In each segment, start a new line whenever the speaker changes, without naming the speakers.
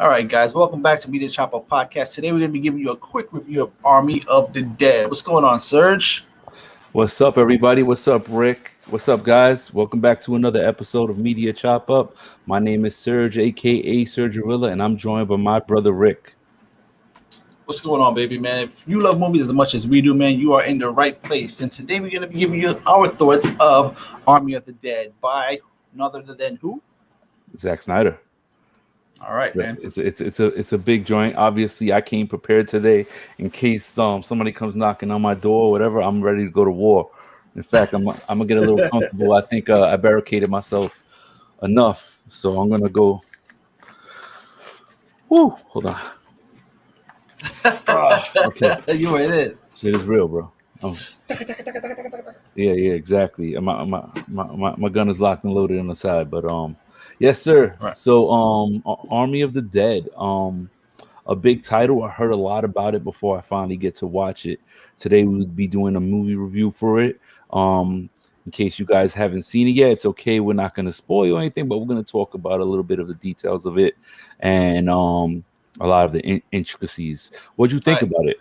All right, guys, welcome back to Media Chopper Podcast. Today we're going to be giving you a quick review of Army of the Dead. What's going on, Serge?
What's up, everybody? What's up, Rick? What's up, guys? Welcome back to another episode of Media Chop Up. My name is Serge, aka Sergerilla, and I'm joined by my brother Rick.
What's going on, baby, man? If you love movies as much as we do, man, you are in the right place. And today we're going to be giving you our thoughts of Army of the Dead by none other than who?
Zack Snyder.
All right, man.
It's a big joint. Obviously, I came prepared today in case somebody comes knocking on my door or whatever. I'm ready to go to war. In fact, I'm gonna get a little comfortable. I think I barricaded myself enough, so I'm gonna go. Woo! Hold on.
Okay. You ain't it.
Shit is real, bro. Yeah, exactly. My gun is locked and loaded on the side, but yes, sir.
Right.
So Army of the Dead, a big title. I heard a lot about it before I finally get to watch it. Today we would be doing a movie review for it. In case you guys haven't seen it yet, it's okay. We're not going to spoil anything, but we're going to talk about a little bit of the details of it and a lot of the intricacies. What'd you think about it?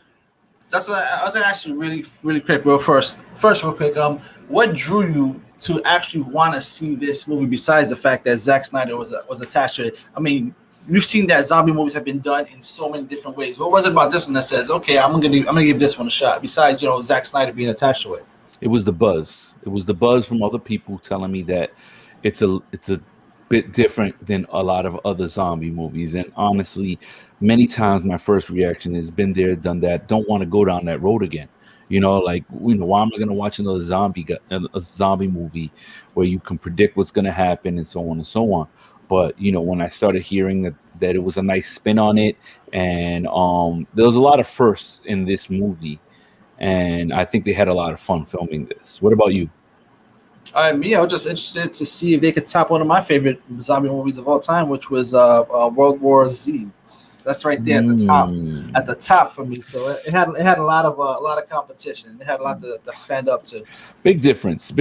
That's what I was gonna ask you really quick, real real quick. What drew you to actually want to see this movie besides the fact that Zack Snyder was attached to it? I mean, we've seen that zombie movies have been done in so many different ways. What was it about this one that says, okay, I'm gonna give this one a shot? Besides, Zack Snyder being attached to it.
It was the buzz. It was the buzz from other people telling me that it's a bit different than a lot of other zombie movies. And honestly, many times my first reaction is been there, done that. Don't want to go down that road again. Why am I going to watch another zombie movie where you can predict what's going to happen and so on and so on. But when I started hearing that it was a nice spin on it, and there was a lot of firsts in this movie, and I think they had a lot of fun filming this. What about you?
Me, I was just interested to see if they could top one of my favorite zombie movies of all time, which was World War Z. That's right there at the top for me. So it had a lot of competition. It had a lot to stand up to.
Big difference.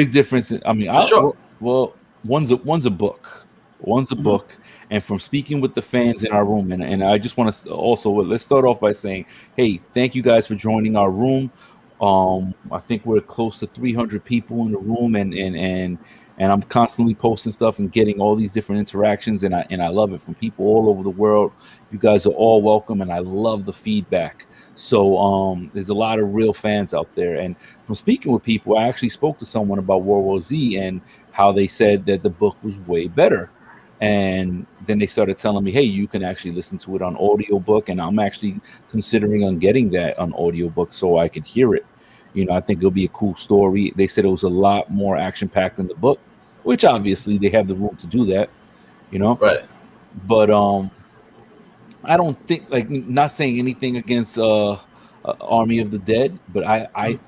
I mean,
sure.
Well, one's a book. One's a book. And from speaking with the fans in our room, and I just want to also let's start off by saying, hey, thank you guys for joining our room. I think we're close to 300 people in the room, and I'm constantly posting stuff and getting all these different interactions, and I love it from people all over the world. You guys are all welcome, and I love the feedback. So there's a lot of real fans out there, and from speaking with people, I actually spoke to someone about World War Z and how they said that the book was way better. And then they started telling me, hey, you can actually listen to it on audiobook, and I'm actually considering on getting that on audiobook so I could hear it. I think it'll be a cool story. They said it was a lot more action packed than the book, which obviously they have the room to do that,
Right.
But I don't think, not saying anything against Army of the Dead, but I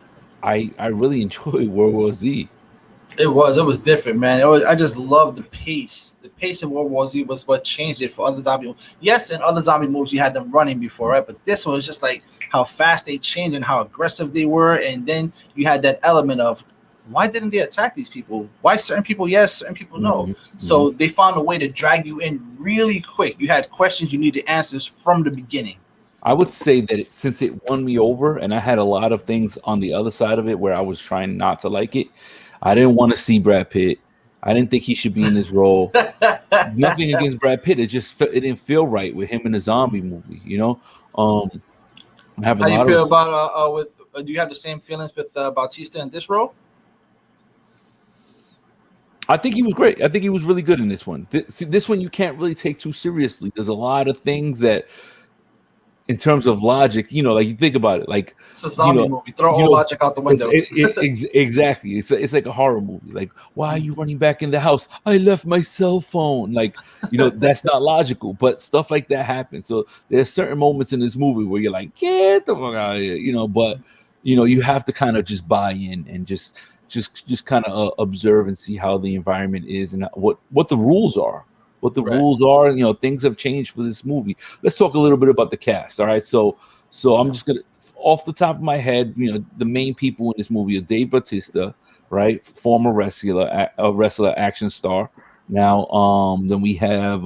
really enjoy World War Z.
It was different, man. I just love the pace. The pace of World War Z was what changed it for other zombie movies. Yes, in other zombie movies you had them running before, right? But this one was just like how fast they changed and how aggressive they were, and then you had that element of why didn't they attack these people? Why certain people yes, certain people no?
Mm-hmm.
So they found a way to drag you in really quick. You had questions, you needed answers from the beginning.
I would say that since it won me over, and I had a lot of things on the other side of it where I was trying not to like it. I didn't want to see Brad Pitt. I didn't think he should be in this role. Nothing against Brad Pitt. It didn't feel right with him in a zombie movie.
How do you feel about do you have the same feelings with Bautista in this role?
I think he was great. I think he was really good in this one. This one you can't really take too seriously. There's a lot of things that, in terms of logic, like you think about it, like
it's a zombie movie. Throw all logic out the window.
Exactly. It's like a horror movie. Like, why are you running back in the house? I left my cell phone. Like, that's not logical. But stuff like that happens. So there's certain moments in this movie where you're like, get the fuck out of here. But you have to kind of just buy in and just kind of observe and see how the environment is and what the rules are. Rules are, things have changed for this movie. Let's talk a little bit about the cast. All right. So I'm just going to, off the top of my head, the main people in this movie are Dave Bautista, right? Former wrestler, action star. Now, then we have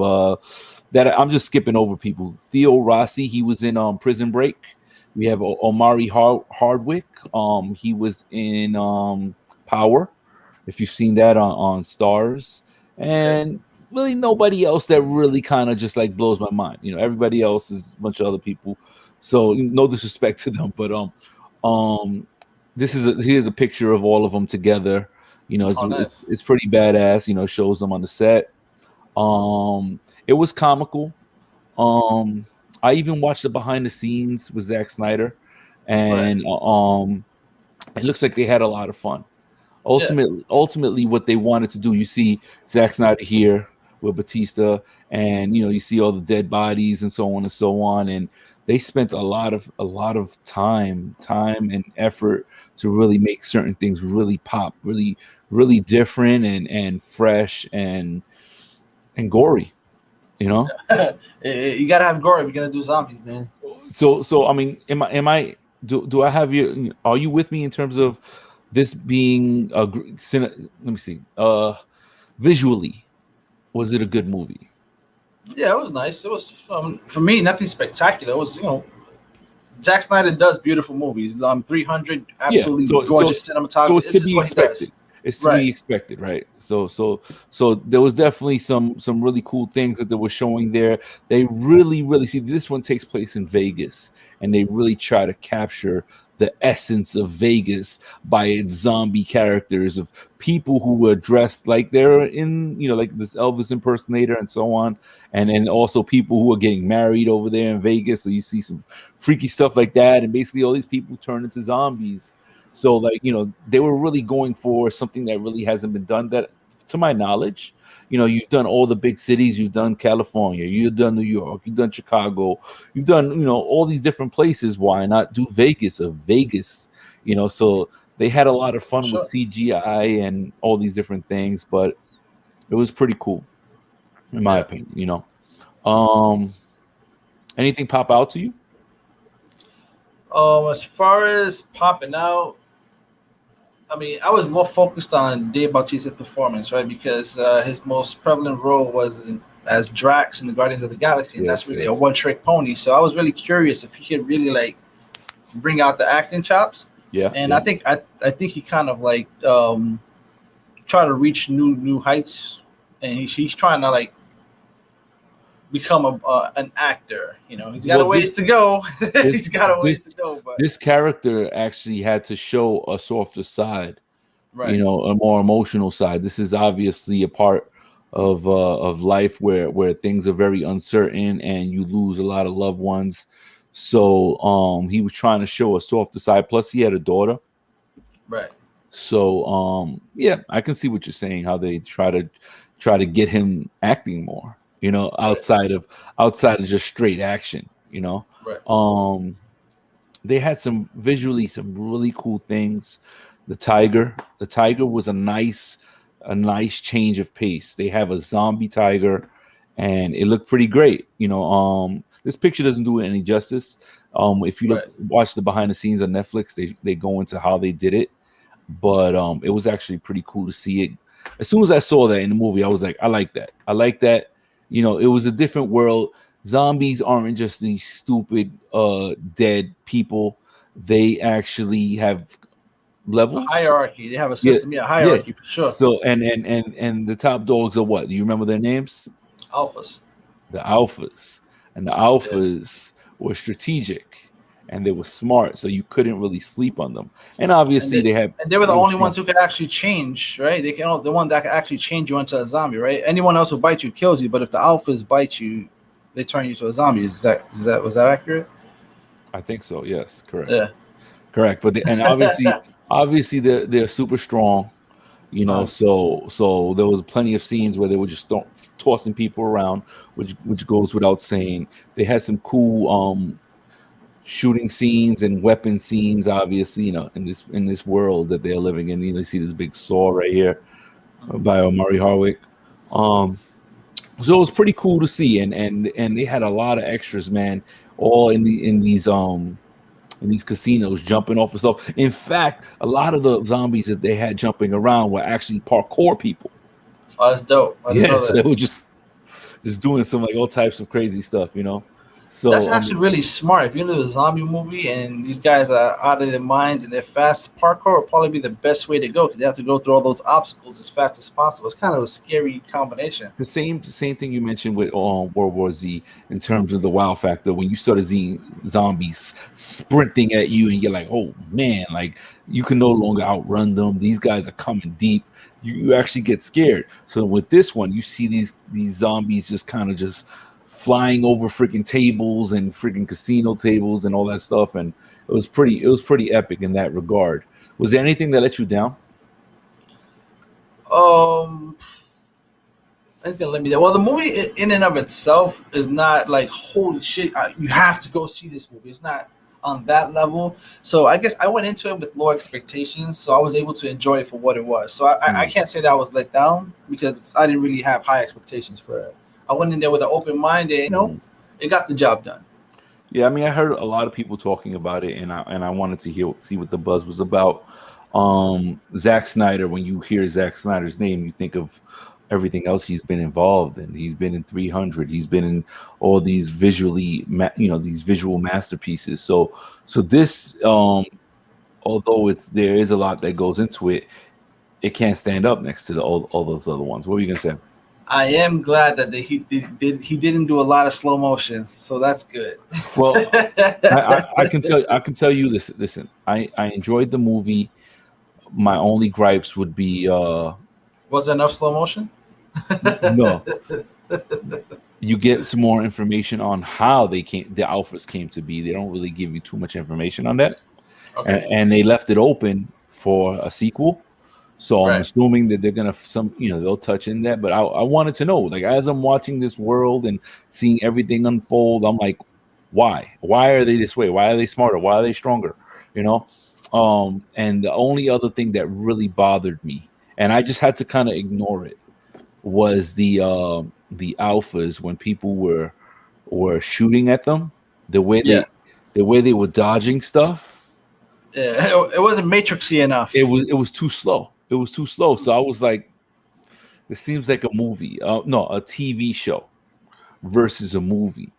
that I'm just skipping over people. Theo Rossi, he was in Prison Break. We have Omari Hardwick. He was in Power. If you've seen that on Stars, and really nobody else that really kind of just like blows my mind. Everybody else is a bunch of other people. So no disrespect to them, but here's a picture of all of them together.
Nice.
It's pretty badass. Shows them on the set. It was comical. I even watched the behind the scenes with Zack Snyder, and it looks like they had a lot of fun. Ultimately, what they wanted to do, you see Zack Snyder here with Batista, and you see all the dead bodies and so on and so on, and they spent a lot of time and effort to really make certain things really pop, really really different and fresh and gory.
You gotta have gore if you're gonna do zombies, man.
So I mean, do I have you? Are you with me in terms of this being let me see. Visually, was it a good movie?
Yeah, it was nice. It was for me nothing spectacular. It was Zack Snyder does beautiful movies. 300, absolutely gorgeous cinematography.
So it's to be expected. It's to be expected, right? So there was definitely some really cool things that they were showing there. They really see this one takes place in Vegas, and they really try to capture the essence of Vegas by its zombie characters of people who were dressed like they're in, like this Elvis impersonator and so on. And then also people who are getting married over there in Vegas. So you see some freaky stuff like that. And basically all these people turn into zombies. So they were really going for something that really hasn't been done, that to my knowledge. You've done all the big cities, you've done California, you've done New York, you've done Chicago, you've done, all these different places. Why not do Vegas? So they had a lot of fun with CGI and all these different things, but it was pretty cool, in my opinion. Anything pop out to you?
As far as popping out, I mean, I was more focused on Dave Bautista's performance, right? Because his most prevalent role was as Drax in the Guardians of the Galaxy, and that's really a one-trick pony. So I was really curious if he could really bring out the acting chops. I think he kind of try to reach new heights, and he's trying to become an actor. He's got a ways to go. He's got a ways to go. But
this character actually had to show a softer side, right? A more emotional side. This is obviously a part of life where things are very uncertain and you lose a lot of loved ones. So he was trying to show a softer side. Plus, he had a daughter,
right?
So I can see what you're saying. How they try to get him acting more. Outside of just straight action,
Right.
They had some really cool things. The tiger was a nice change of pace. They have a zombie tiger, and it looked pretty great. This picture doesn't do it any justice. If you watch the behind the scenes on Netflix, they go into how they did it, but it was actually pretty cool to see it. As soon as I saw that in the movie, I was like, I like that. It was a different world. Zombies aren't just these stupid dead people. They actually have levels.
A hierarchy. They have a system. Hierarchy for sure.
So and the top dogs are what? Do you remember their names?
Alphas.
The alphas. And the alphas were strategic and they were smart, so you couldn't really sleep on them. And obviously
they were the only ones who could actually change, right? The one that could actually change you into a zombie, right? Anyone else who bites you kills you, but if the alphas bite you, they turn you to a zombie. Was that accurate?
I think so. Yes, correct.
Yeah,
correct. But obviously they're super strong, So there was plenty of scenes where they were just tossing people around, which goes without saying. They had some cool shooting scenes and weapon scenes, obviously, in this world that they're living in. You see this big saw right here by Omari Hardwick. So it was pretty cool to see, and they had a lot of extras, man, all in these casinos jumping off of stuff. In fact, a lot of the zombies that they had jumping around were actually parkour people.
Oh, that's dope.
So they were just just doing some like all types of crazy stuff, you know.
That's
So I
actually
mean,
really smart. If you're into a zombie movie and these guys are out of their minds and they're fast, parkour will probably be the best way to go because they have to go through all those obstacles as fast as possible. It's kind of a scary combination.
the same thing you mentioned with World War Z in terms of the wow factor. When you started seeing zombies sprinting at you, and you're like, "Oh man!" Like you can no longer outrun them. These guys are coming deep. You actually get scared. So with this one, you see these zombies just kind of just flying over freaking tables and freaking casino tables and all that stuff, and it was pretty epic in that regard. Was there anything that let you down?
Um, I think let me know. Well, the movie in and of itself is not like holy shit. You have to go see this movie. It's not on that level. So I guess I went into it with low expectations, so I was able to enjoy it for what it was. So I
Hmm.
can't say that I was let down because I didn't really have high expectations for it. I went in there with an open mind, and it got the job done.
Yeah, I mean, I heard a lot of people talking about it, and I wanted to see what the buzz was about. Zack Snyder. When you hear Zack Snyder's name, you think of everything else he's been involved in. He's been in 300. He's been in all these these visual masterpieces. So this, although there is a lot that goes into it, it can't stand up next to all those other ones. What were you gonna say?
I am glad that he didn't do a lot of slow motion, so that's good.
Well, I can tell you this. Listen, I enjoyed the movie. My only gripes would be
Was there enough slow motion?
no, you get some more information on how the alphas came to be. They don't really give you too much information on that,
Okay,
and they left it open for a sequel. So I'm
right.
assuming that they're gonna they'll touch in that. But I wanted to know, like, as I'm watching this world and seeing everything unfold, I'm like, why? Why are they this way? Why are they smarter? Why are they stronger? You know. And the only other thing that really bothered me, and I just had to kind of ignore it, was the alphas when people were shooting at them, the way
Yeah,
they were dodging stuff.
yeah. It wasn't matrixy enough.
It was too slow. It was too slow. So I was like, it seems like a movie, no, a TV show versus a movie.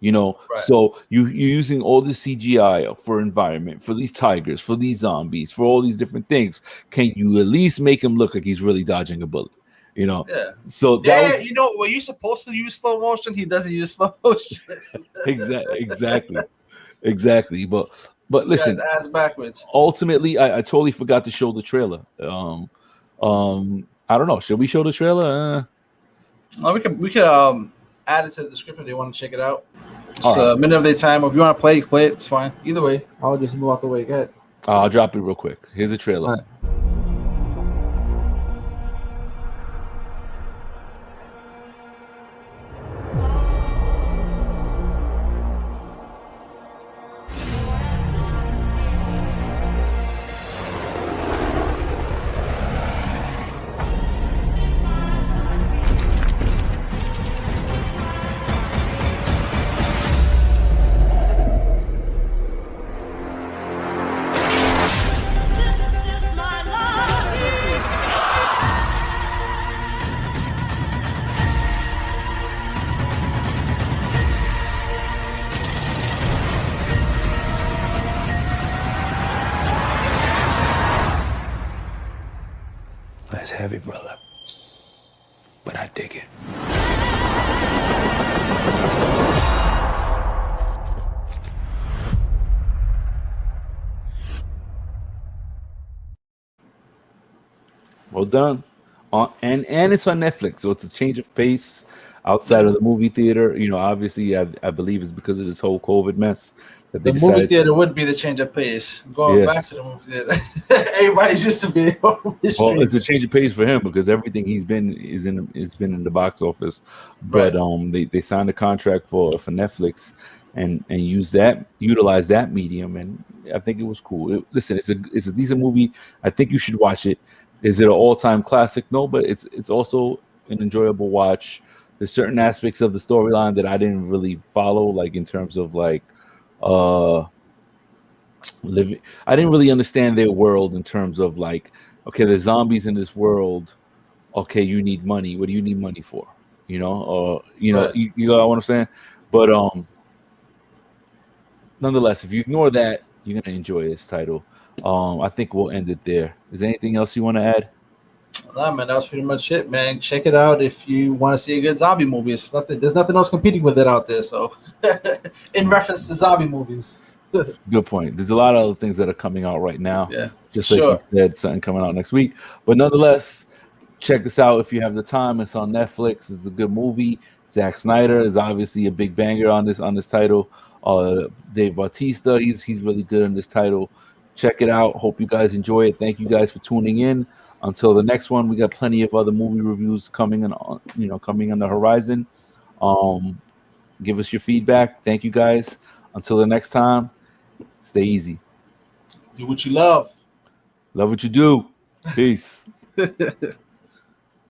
Right.
So you're using all the CGI for environment, for these tigers, for these zombies, for all these different things. Can you at least make him look like he's really dodging a bullet? You know,
Yeah.
so that
Yeah,
was
when you're supposed to use slow motion, he doesn't use slow motion.
exactly. But
You guys
listen,
ass backwards.
ultimately, I totally forgot to show the trailer. I don't know. Should we show the trailer?
We could add it to the description if they want to check it out.
All
It's
right.
a minute of their time. Or if you want to play it. It's fine. Either way, I'll just move out the way. Go ahead.
I'll drop it real quick. Here's the trailer.
All right.
That's heavy, brother. But I dig it.
Well done. And it's on Netflix, so it's a change of pace outside of the movie theater. Obviously, I believe it's because of this whole COVID mess that they
The movie
decided.
theater would be the change of pace. Going
Yeah.
back to the movie theater. Everybody's used to be on the
Well, it's a
streets.
change of pace for him because everything he's been is been in the box office. But
Right.
they signed a contract for Netflix and utilize that medium, and I think it was cool. Listen, it's a decent movie. I think you should watch it. Is it an all-time classic? No, but it's also an enjoyable watch. There's certain aspects of the storyline that I didn't really follow, like in terms of like uh living. I didn't really understand their world in terms of like, okay, there's zombies in this world. Okay, you need money. What do you need money for? you know,
Right.
you know what I'm saying. But nonetheless, if you ignore that, you're gonna enjoy this title. I think we'll end it there. Is there anything else you want to add?
Nah, man, that was pretty much it, man. Check it out if you want to see a good zombie movie. It's nothing. There's nothing else competing with it out there. So, in reference to zombie movies,
Good point. There's a lot of other things that are coming out right now.
yeah,
Just like
sure.
you said, something coming out next week. But nonetheless, check this out if you have the time. It's on Netflix. It's a good movie. Zack Snyder is obviously a big banger on this title. Dave Bautista, he's really good on this title. Check it out. Hope you guys enjoy it. Thank you guys for tuning in. Until the next one, we got plenty of other movie reviews coming coming on the horizon. Give us your feedback. Thank you guys. Until the next time, stay easy.
Do what you love.
Love what you do. Peace.